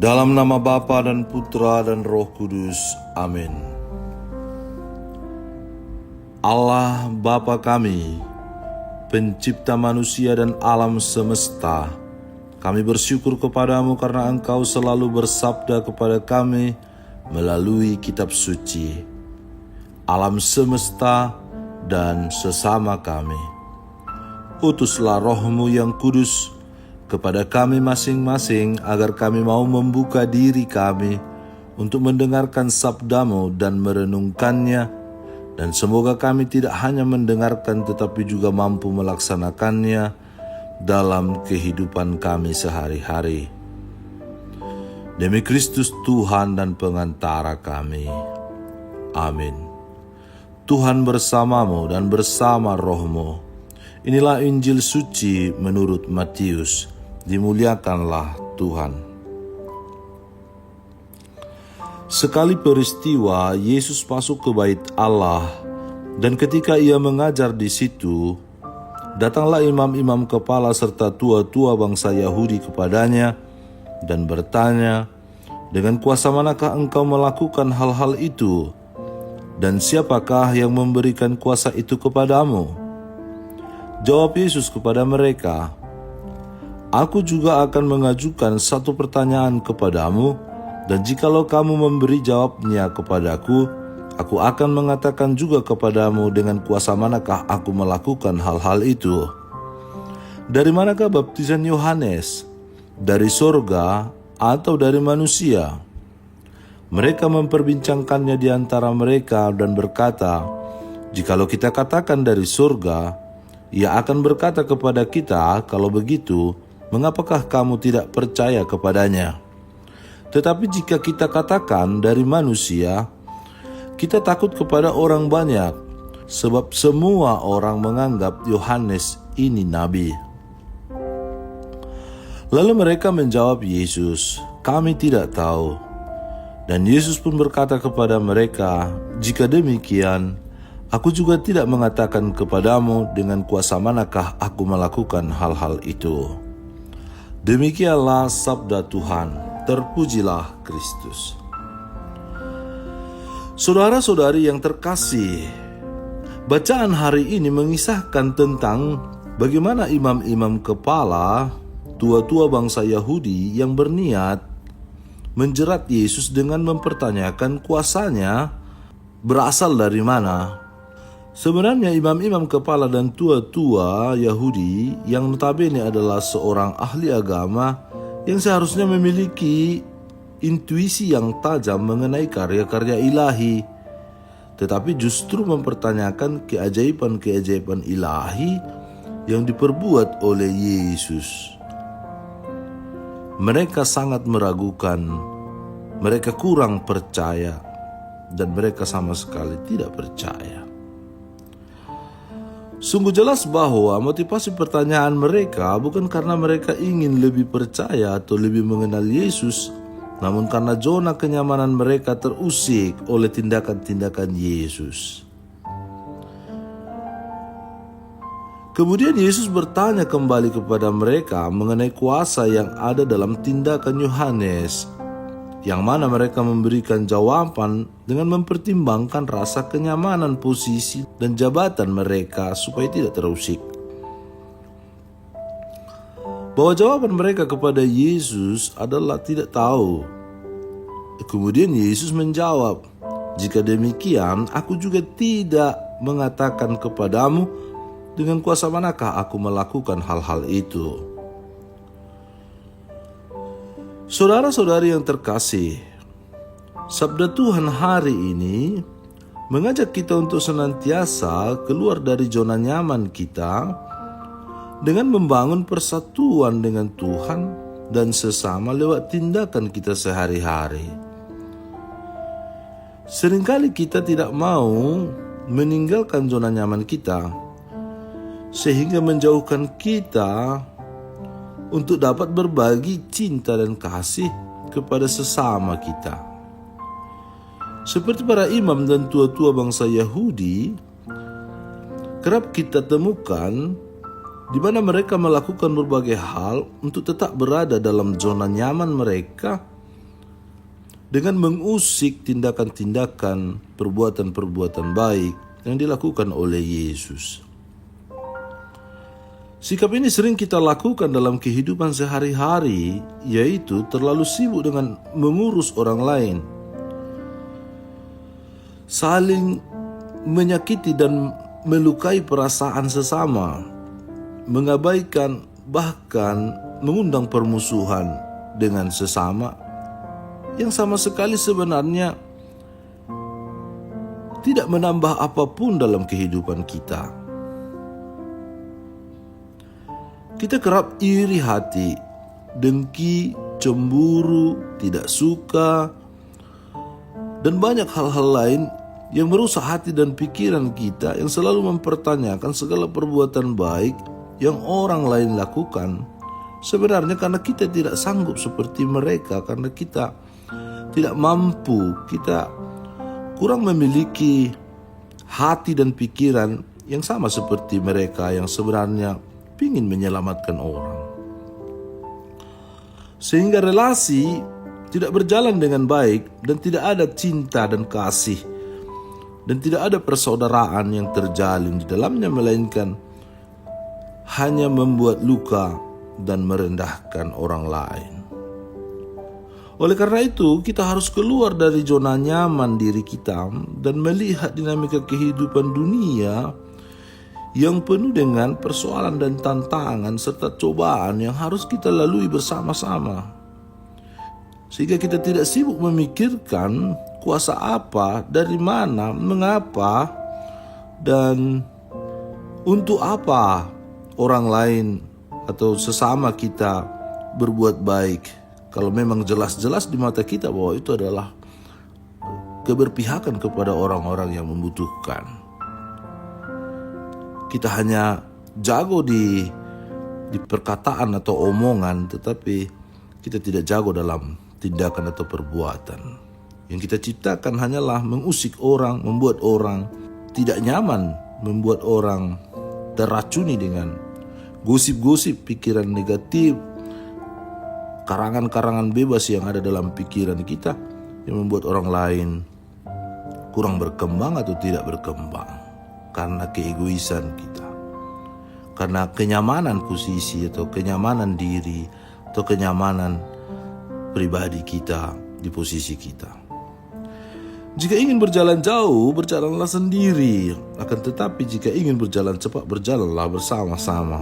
Dalam nama Bapa dan Putra dan Roh Kudus. Amin. Allah Bapa kami, pencipta manusia dan alam semesta, kami bersyukur kepadamu karena Engkau selalu bersabda kepada kami melalui kitab suci. Alam semesta dan sesama kami, utuslah Roh-Mu yang kudus kepada kami masing-masing agar kami mau membuka diri kami untuk mendengarkan sabda-Mu dan merenungkannya, dan semoga kami tidak hanya mendengarkan tetapi juga mampu melaksanakannya dalam kehidupan kami sehari-hari. Demi Kristus Tuhan dan pengantara kami. Amin. Tuhan bersamamu dan bersama rohmu. Inilah Injil suci menurut Matius. Dimuliakanlah Tuhan. Sekali peristiwa, Yesus masuk ke bait Allah, dan ketika ia mengajar di situ, datanglah imam-imam kepala serta tua-tua bangsa Yahudi kepadanya dan bertanya, "Dengan kuasa manakah engkau melakukan hal-hal itu? Dan siapakah yang memberikan kuasa itu kepadamu?" Jawab Yesus kepada mereka, "Aku juga akan mengajukan satu pertanyaan kepadamu, dan jikalau kamu memberi jawabnya kepadaku, aku akan mengatakan juga kepadamu dengan kuasa manakah aku melakukan hal-hal itu. Dari manakah baptisan Yohanes? Dari sorga atau dari manusia?" Mereka memperbincangkannya di antara mereka dan berkata, "Jikalau kita katakan dari surga, ia akan berkata kepada kita, 'Kalau begitu, mengapakah kamu tidak percaya kepadanya?' Tetapi jika kita katakan dari manusia, kita takut kepada orang banyak, sebab semua orang menganggap Yohanes ini nabi." Lalu mereka menjawab Yesus, "Kami tidak tahu." Dan Yesus pun berkata kepada mereka, "Jika demikian, aku juga tidak mengatakan kepadamu dengan kuasa manakah aku melakukan hal-hal itu." Demikianlah sabda Tuhan. Terpujilah Kristus. Saudara-saudari yang terkasih, bacaan hari ini mengisahkan tentang bagaimana imam-imam kepala, tua-tua bangsa Yahudi yang berniat menjerat Yesus dengan mempertanyakan kuasanya berasal dari mana. Sebenarnya imam-imam kepala dan tua-tua Yahudi yang notabene adalah seorang ahli agama yang seharusnya memiliki intuisi yang tajam mengenai karya-karya ilahi, tetapi justru mempertanyakan keajaiban-keajaiban ilahi yang diperbuat oleh Yesus. Mereka sangat meragukan, mereka kurang percaya, dan mereka sama sekali tidak percaya. Sungguh jelas bahwa motivasi pertanyaan mereka bukan karena mereka ingin lebih percaya atau lebih mengenal Yesus, namun karena zona kenyamanan mereka terusik oleh tindakan-tindakan Yesus. Kemudian Yesus bertanya kembali kepada mereka mengenai kuasa yang ada dalam tindakan Yohanes, yang mana mereka memberikan jawaban dengan mempertimbangkan rasa kenyamanan posisi dan jabatan mereka supaya tidak terusik. Bahwa jawaban mereka kepada Yesus adalah tidak tahu. Kemudian Yesus menjawab, "Jika demikian, aku juga tidak mengatakan kepadamu dengan kuasa manakah aku melakukan hal-hal itu." Saudara-saudari yang terkasih, sabda Tuhan hari ini mengajak kita untuk senantiasa keluar dari zona nyaman kita dengan membangun persatuan dengan Tuhan dan sesama lewat tindakan kita sehari-hari. Seringkali kita tidak mau meninggalkan zona nyaman kita, sehingga menjauhkan kita untuk dapat berbagi cinta dan kasih kepada sesama kita. Seperti para imam dan tua-tua bangsa Yahudi, kerap kita temukan di mana mereka melakukan berbagai hal untuk tetap berada dalam zona nyaman mereka dengan mengusik tindakan-tindakan, perbuatan-perbuatan baik yang dilakukan oleh Yesus. Sikap ini sering kita lakukan dalam kehidupan sehari-hari, yaitu terlalu sibuk dengan mengurus orang lain, saling menyakiti dan melukai perasaan sesama, mengabaikan bahkan mengundang permusuhan dengan sesama yang sama sekali sebenarnya tidak menambah apapun dalam kehidupan kita. Kita kerap iri hati, dengki, cemburu, tidak suka, dan banyak hal-hal lain yang merusak hati dan pikiran kita, yang selalu mempertanyakan segala perbuatan baik yang orang lain lakukan. Sebenarnya karena kita tidak sanggup seperti mereka, karena kita tidak mampu, kita kurang memiliki hati dan pikiran yang sama seperti mereka yang sebenarnya ingin menyelamatkan orang. Sehingga relasi tidak berjalan dengan baik dan tidak ada cinta dan kasih dan tidak ada persaudaraan yang terjalin di dalamnya, melainkan hanya membuat luka dan merendahkan orang lain. Oleh karena itu, kita harus keluar dari zona nyaman diri kita dan melihat dinamika kehidupan dunia yang penuh dengan persoalan dan tantangan serta cobaan yang harus kita lalui bersama-sama. Sehingga kita tidak sibuk memikirkan kuasa apa, dari mana, mengapa, dan untuk apa orang lain atau sesama kita berbuat baik, kalau memang jelas-jelas di mata kita bahwa itu adalah keberpihakan kepada orang-orang yang membutuhkan. Kita hanya jago di perkataan atau omongan, tetapi kita tidak jago dalam tindakan atau perbuatan. Yang kita ciptakan hanyalah mengusik orang, membuat orang tidak nyaman, membuat orang terracuni dengan gosip-gosip, pikiran negatif, karangan-karangan bebas yang ada dalam pikiran kita, yang membuat orang lain kurang berkembang atau tidak berkembang karena keegoisan kita, karena kenyamanan posisi atau kenyamanan diri atau kenyamanan pribadi kita di posisi kita. Jika ingin berjalan jauh, berjalanlah sendiri. Akan tetapi jika ingin berjalan cepat, berjalanlah bersama-sama.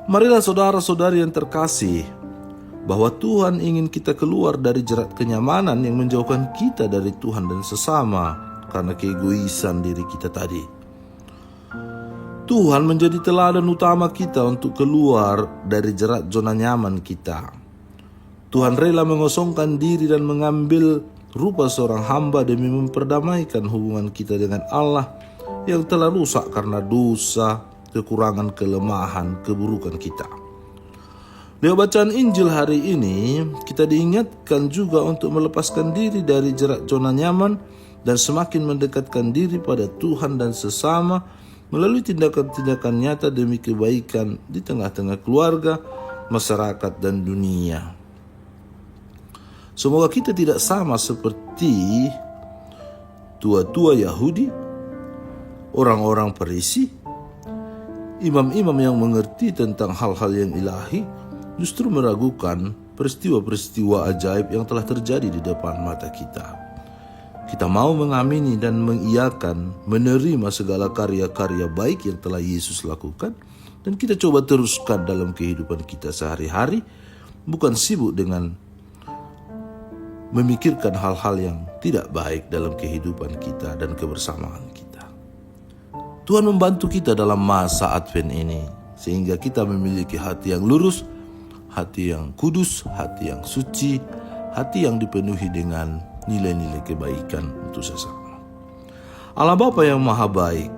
Marilah saudara-saudari yang terkasih, bahwa Tuhan ingin kita keluar dari jerat kenyamanan yang menjauhkan kita dari Tuhan dan sesama karena keegoisan diri kita tadi. Tuhan menjadi teladan utama kita untuk keluar dari jerat zona nyaman kita. Tuhan rela mengosongkan diri dan mengambil rupa seorang hamba demi memperdamaikan hubungan kita dengan Allah yang telah rusak karena dosa, kekurangan, kelemahan, keburukan kita. Lewat bacaan Injil hari ini, kita diingatkan juga untuk melepaskan diri dari jerat zona nyaman dan semakin mendekatkan diri pada Tuhan dan sesama melalui tindakan-tindakan nyata demi kebaikan di tengah-tengah keluarga, masyarakat, dan dunia. Semoga kita tidak sama seperti tua-tua Yahudi, orang-orang Farisi, imam-imam yang mengerti tentang hal-hal yang ilahi, justru meragukan peristiwa-peristiwa ajaib yang telah terjadi di depan mata kita. Kita mau mengamini dan mengiyakan, menerima segala karya-karya baik yang telah Yesus lakukan, dan kita coba teruskan dalam kehidupan kita sehari-hari, bukan sibuk dengan memikirkan hal-hal yang tidak baik dalam kehidupan kita dan kebersamaan kita. Tuhan membantu kita dalam masa Advent ini, sehingga kita memiliki hati yang lurus, hati yang kudus, hati yang suci, hati yang dipenuhi dengan nilai-nilai kebaikan untuk sesama. Allah Bapa yang Maha Baik,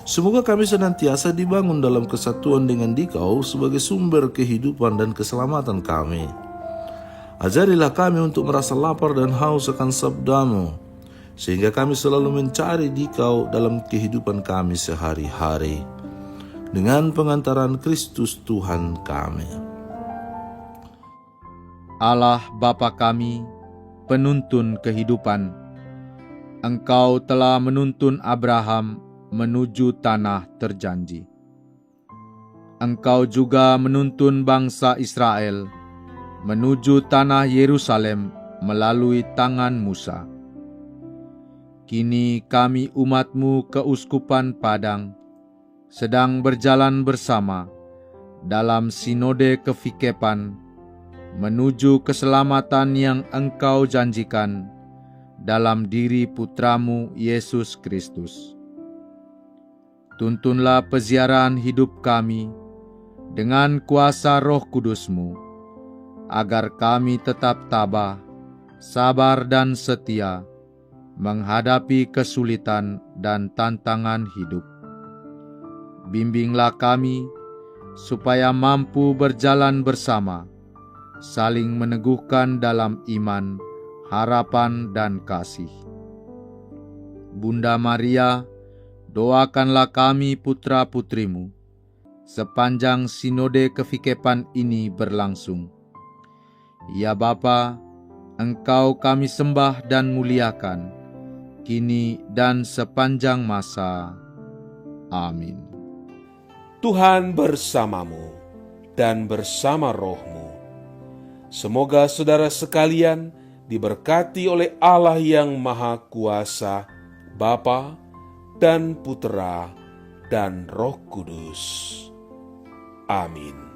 semoga kami senantiasa dibangun dalam kesatuan dengan Dikau sebagai sumber kehidupan dan keselamatan kami. Ajarilah kami untuk merasa lapar dan haus akan sabda-Mu, sehingga kami selalu mencari Dikau dalam kehidupan kami sehari-hari. Dengan pengantaran Kristus Tuhan kami. Allah Bapa kami, penuntun kehidupan. Engkau telah menuntun Abraham menuju tanah terjanji. Engkau juga menuntun bangsa Israel menuju tanah Yerusalem melalui tangan Musa. Kini kami umat-Mu keuskupan Padang sedang berjalan bersama dalam sinode kefikepan menuju keselamatan yang Engkau janjikan dalam diri Putramu Yesus Kristus. Tuntunlah peziarahan hidup kami dengan kuasa Roh Kudus-Mu, agar kami tetap tabah, sabar dan setia menghadapi kesulitan dan tantangan hidup. Bimbinglah kami supaya mampu berjalan bersama, saling meneguhkan dalam iman, harapan, dan kasih. Bunda Maria, doakanlah kami putra-putrimu sepanjang sinode kefikepan ini berlangsung. Ya Bapa, Engkau kami sembah dan muliakan, kini dan sepanjang masa. Amin. Tuhan bersamamu dan bersama rohmu. Semoga saudara sekalian diberkati oleh Allah yang Maha Kuasa, Bapa dan Putera dan Roh Kudus. Amin.